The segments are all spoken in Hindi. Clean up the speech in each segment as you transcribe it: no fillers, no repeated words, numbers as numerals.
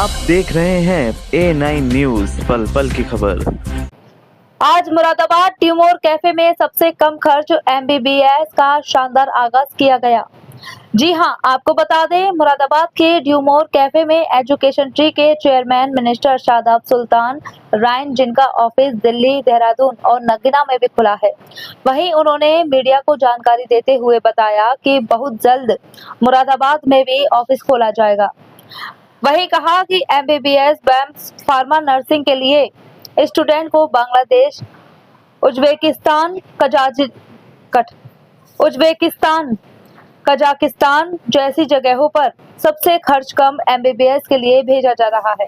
आप देख रहे हैं A9 न्यूज, पल पल की खबर। आज मुरादाबाद ड्यूमोर कैफे में सबसे कम खर्च MBBS का शानदार आगाज किया गया। जी हां, आपको बता दें, मुरादाबाद के ड्यूमोर कैफे में एजुकेशन ट्री के चेयरमैन मिनिस्टर शादाब सुल्तान रायन, जिनका ऑफिस दिल्ली, देहरादून और नगीना में भी खुला है, वहीं उन्होंने मीडिया को जानकारी देते हुए बताया कि बहुत जल्द मुरादाबाद में भी ऑफिस खोला जाएगा। वही कहा कि MBBS, BAMS, फार्मा नर्सिंग के लिए स्टूडेंट को बांग्लादेश, कजाकिस्तान जैसी जगहों पर सबसे खर्च कम MBBS के लिए भेजा जा रहा है।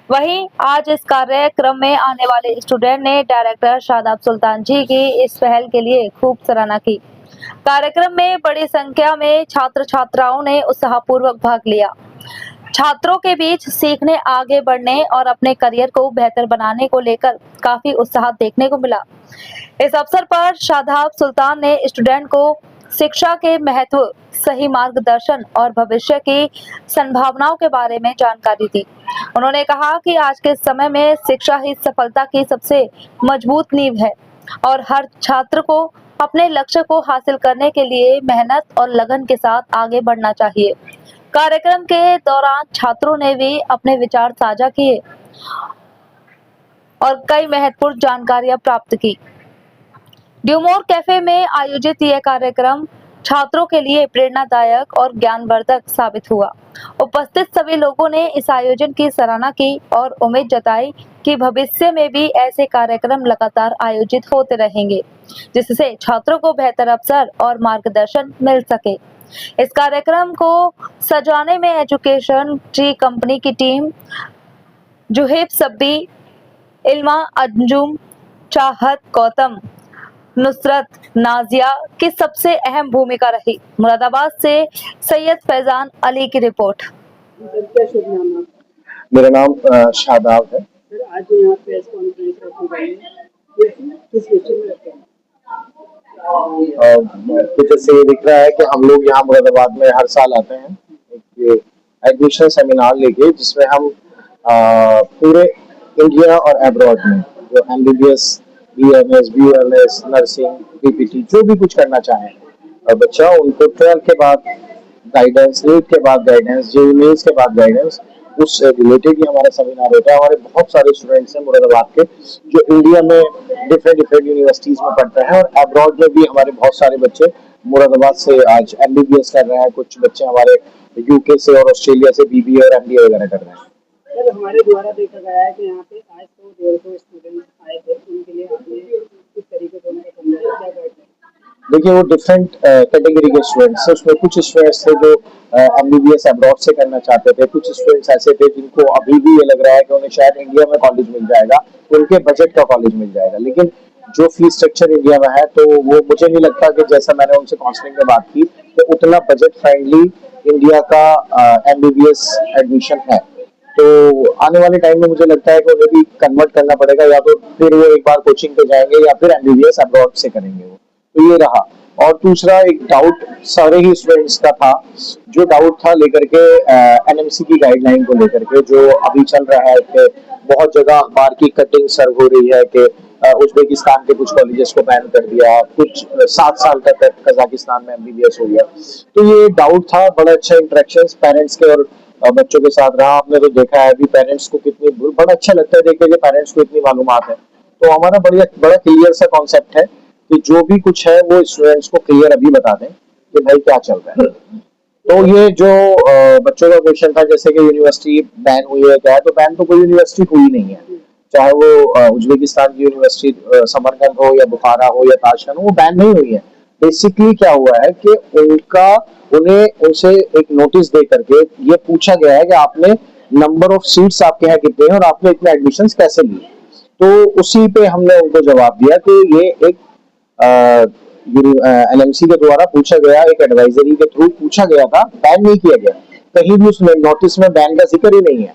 वहीं आज इस कार्यक्रम में आने वाले स्टूडेंट ने डायरेक्टर शादाब सुल्तान जी की इस पहल के लिए खूब सराहना की। कार्यक्रम में बड़ी संख्या में छात्र छात्राओं ने उत्साहपूर्वक भाग लिया। छात्रों के बीच सीखने, आगे बढ़ने और अपने करियर को बेहतर बनाने को लेकर काफी उत्साह देखने को मिला। इस अवसर पर शादाब सुल्तान ने स्टूडेंट को शिक्षा के महत्व, सही मार्गदर्शन और भविष्य की संभावनाओं के बारे में जानकारी दी। उन्होंने कहा कि आज के समय में शिक्षा ही सफलता की सबसे मजबूत नींव है और हर छात्र को अपने लक्ष्य को हासिल करने के लिए मेहनत और लगन के साथ आगे बढ़ना चाहिए। कार्यक्रम के दौरान छात्रों ने भी अपने विचार साझा किए और कई महत्वपूर्ण जानकारियां प्राप्त की। ड्यूमोर कैफे में आयोजित यह कार्यक्रम छात्रों के लिए प्रेरणादायक और ज्ञानवर्धक साबित हुआ। उपस्थित सभी लोगों ने इस आयोजन की सराहना की और उम्मीद जताई कि भविष्य में भी ऐसे कार्यक्रम लगातार आयोजित होते रहेंगे, जिससे छात्रों को बेहतर अवसर और मार्गदर्शन मिल सके। इस कार्यक्रम को सजाने में एजुकेशन ट्री कंपनी की टीम, जुहेब सब्बी, इल्मा अंजुम, चाहत गौतम, नुसरत, नाजिया की सबसे अहम भूमिका रही। मुरादाबाद से सैयद फैजान अली की रिपोर्ट। मेरा नाम शादाब है। आज यहाँ प्रेस कॉन्फ्रेंस रखी गई है, किस विषय में रखते हैं? कुछ ऐसे ये दिख रहा है कि हम लोग यहाँ मुरादाबाद में हर साल आते हैं एक एडमिशन सेमिनार लेके, जिसमें हम पूरे इंडिया और अब्रॉड में जो MBBS, BMS, BUMS, nursing, PPT जो भी कुछ करना चाहें और बच्चा, उनको 12 के बाद गाइडेंस, 8 के बाद गाइडेंस, JEE मेंस के बाद गाइडेंस, उस रिलेटेड ही हमारा सेमिनार होता है। हमारे बहुत सारे स्टूडेंट्स हैं मुरादाबाद के जो इंडिया में डिफरेंट यूनिवर्सिटीज में पढ़ते हैं और अब्रॉड में भी हमारे बहुत सारे बच्चे मुरादाबाद से आज MBBS कर रहे हैं। कुछ बच्चे हमारे UK से और ऑस्ट्रेलिया से BBA और MBA वगैरह कर रहे हैं। सर, हमारे द्वारा देखा गया है कि यहाँ पे आज तो 150 स्टूडेंट्स आए थे, उनके लिए आपने किस तरीके से उनको समझाया, क्या गाइडलाइन? देखिए, वो डिफरेंट कैटेगरी के स्टूडेंट्स थे। उसमें कुछ स्टूडेंट्स थे जो MBBS अब्रॉड से करना चाहते थे, कुछ स्टूडेंट्स ऐसे थे जिनको अभी भी ये लग रहा है कि उन्हें शायद इंडिया में कॉलेज मिल जाएगा, उनके बजट का कॉलेज मिल जाएगा। लेकिन जो फीस स्ट्रक्चर इंडिया में है, तो वो मुझे नहीं लगता कि जैसा मैंने उनसे काउंसलिंग में बात की तो उतना बजट फ्रेंडली इंडिया का MBBS एडमिशन है। तो आने वाले टाइम में मुझे लगता है कि उन्हें भी कन्वर्ट करना पड़ेगा, या तो फिर वो एक बार कोचिंग पे जाएंगे या फिर MBBS अब्रॉड से करेंगे वो। तो ये रहा। और दूसरा एक डाउट सारे ही स्टूडेंट्स का था, जो डाउट था लेकर के NMC की गाइडलाइन को लेकर के, जो अभी चल रहा है कि बहुत जगह अखबार की कटिंग सर्व हो रही है कि उज्बेकिस्तान के कुछ कॉलेजेस को बैन कर दिया, कुछ 7 साल तक कजाकिस्तान में MBBS हो गया। तो ये डाउट था। बड़ा अच्छा इंटरेक्शंस पेरेंट्स के और बच्चों के साथ रहा। आपने तो देखा है अभी पेरेंट्स को कितनी, बड़ा अच्छा लगता है देख के पेरेंट्स को इतनी मालूमात है। तो हमारा बड़ा क्लियर सा कॉन्सेप्ट है कि जो भी कुछ है वो स्टूडेंट्स को क्लियर अभी बता दें कि भाई क्या चल रहा है। तो ये जो बच्चों का क्वेश्चन था, जैसे कि यूनिवर्सिटी बैन हुई है क्या है, तो बैन तो कोई यूनिवर्सिटी हुई नहीं है, चाहे वो उज्बेकिस्तान की यूनिवर्सिटी समरकंद हो या बुखारा हो या ताशकंद हो, वो बैन नहीं हुई है। बेसिकली क्या हुआ है कि उनसे एक नोटिस दे करके ये पूछा गया है कि आपने नंबर ऑफ सीट्स आपके यहाँ कितने हैं और आपने इतने एडमिशंस कैसे लिए। तो उसी पे हमने उनको जवाब दिया कि ये एक NMC के द्वारा पूछा गया, एक एडवाइजरी के थ्रू पूछा गया था, बैन नहीं किया गया। कहीं भी उस नोटिस में बैन का जिक्र ही नहीं है।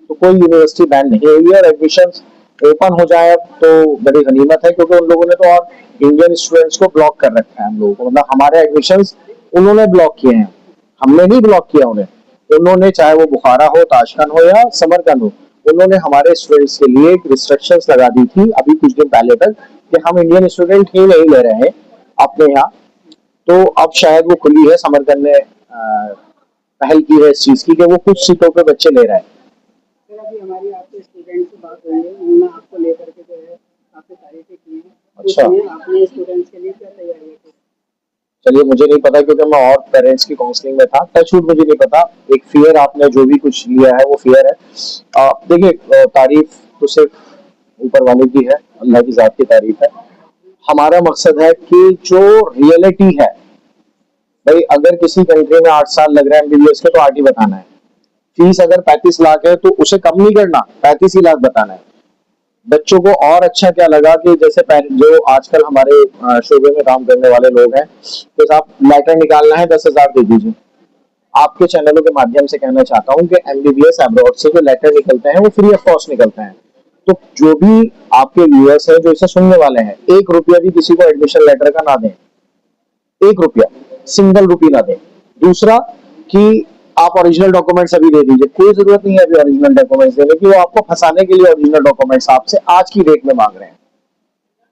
तो कोई यूनिवर्सिटी बैन नहीं हुई है और एडमिशंस ओपन हो जाए तो बड़ी गनीमत है, क्योंकि उन लोगों ने तो और इंडियन स्टूडेंट्स को ब्लॉक कर रखा है। हम लोगों को, मतलब हमारे एडमिशंस उन्होंने ब्लॉक किए हैं, हमने नहीं ब्लॉक किया उन्हें। उन्होंने, चाहे वो बुखारा हो, ताशकंद हो या समरकंद हो, उन्होंने हमारे स्टूडेंट्स के लिए रिस्ट्रिक्शंस लगा दी थी अभी कुछ दिन पहले तक कि हम इंडियन स्टूडेंट ही नहीं ले रहे हैं अपने यहाँ। तो अब शायद वो खुली है, समरकंद ने पहल की है इस चीज की कि वो कुछ सीटों पे बच्चे ले रहे हैं। फिर अभी हमारी आपके स्टूडेंट से बात हुई है, उन्होंने आपको लेकर के जो है काफी तारीफें की हैं। अच्छा। उसमें आपने स्टूडेंट्स के लिए क्या तैयारी की? चलिए, मुझे नहीं पता क्योंकि मैं और पेरेंट्स की काउंसलिंग में था, टचवुड मुझे नहीं पता। एक फियर आपने जो भी कुछ लिया है वो फियर है। देखिए, तारीफ तो सिर्फ ऊपर वाले की है, अल्लाह की जात की तारीफ है। हमारा मकसद है कि जो रियलिटी है, भाई अगर किसी कंट्री में 8 साल लग रहा है एमबीबीएस के तो 8 ही बताना है। फीस अगर 35 लाख है तो उसे कम नहीं करना, 35 ही लाख बताना है। बच्चों को और अच्छा क्या लगा कि जैसे जो आजकल हमारे शोबे में काम करने वाले लोग हैं, तो साहब लेटर निकालना है 10,000 दे दीजिए। आपके चैनलों के माध्यम से कहना चाहता हूं कि एमबीबीएस अब्रॉड से जो लेटर निकलते हैं वो फ्री ऑफ कॉस्ट निकलते हैं। तो जो भी आपके व्यूअर्स हैं जो इसे सुनने वाले हैं, 1 रुपया भी किसी को एडमिशन लेटर का ना दें, 1 रुपया सिंगल रुपी ना दें। दूसरा कि आप ओरिजिनल डॉक्यूमेंट्स अभी दे दीजिए, कोई जरूरत नहीं है अभी ओरिजिनल डॉक्यूमेंट्स देने की, वो आपको फंसाने के लिए ओरिजिनल डॉक्यूमेंट्स आपसे आज की डेट में मांग रहे हैं।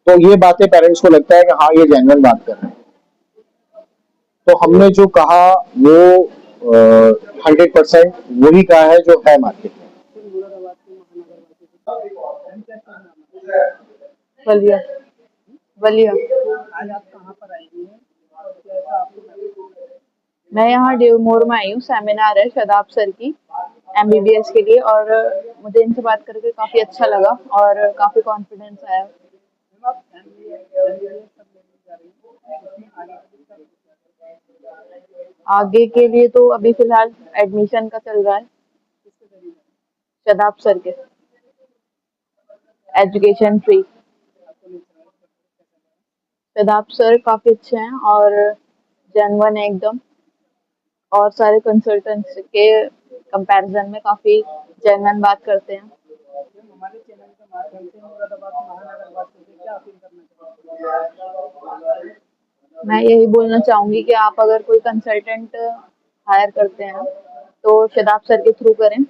तो ये बातें पेरेंट्स को लगता है कि हाँ ये जेन्युइन बात कर रहे हैं। तो हमने जो कहा वो 100% वही कहा है जो है मार्केट में। बलिया बलिया। आज आप कहाँ पर आई हैं और कैसा आपको लगा? मैं यहाँ डेवमोर में आई हूँ, सेमिनार है शदाब सर की एमबीबीएस के लिए, और मुझे इनसे बात करके काफ़ी अच्छा लगा और काफ़ी कॉन्फिडेंस आया। जब आप एमबीबीएस सब लेने जा रही हैं, उसमें आगे के लिए तो अभी फिलहाल एडमिशन का चल रहा है शदाब सर के, एजुकेशन फ्री। शदाब सर काफ़ी अच्छे हैं और जेन्युइन है एकदम, और सारे कंसल्टेंट्स के कंपैरिजन में काफ़ी जेन्युइन बात करते हैं। हमारे चैनल के माध्यम से मुरादाबाद महानगर वासियों से क्या अपील करना चाहते हैं? मैं यही बोलना चाहूँगी कि आप अगर कोई कंसल्टेंट हायर करते हैं तो शदाब सर के थ्रू करें,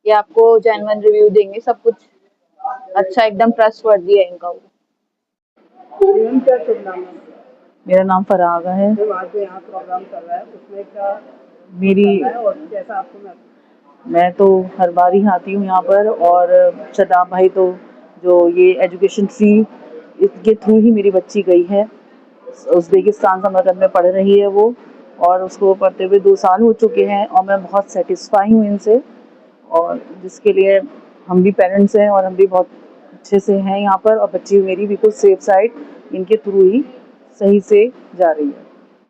ये आपको जेन्युइन रिव्यू देंगे, सब कुछ अच्छा एकदम ट्रस्टवर्दी है इनका। जीवन क्या शुभ नाम है? मेरा नाम फरागा है। जो आज यहाँ प्रोग्राम चल रहा है उसमें क्या मेरी है और कैसा आपको मैं तो हर बार ही आती हूँ यहाँ पर, और शदाब भाई तो जो ये एजुकेशन फ्री इसके थ्रू ही मेरी बच्ची गई है, उज़्बेकिस्तान समरकंद में पढ़ रही है वो, और उसको पढ़ते हुए 2 साल हो चुके हैं और मैं बहुत सेटिस्फाई हूँ इनसे, और जिसके लिए हम भी पेरेंट्स हैं और हम भी बहुत अच्छे से हैं यहाँ पर, और बच्ची मेरी बिल्कुल सेफ साइड इनके थ्रू ही सही से जा रही है।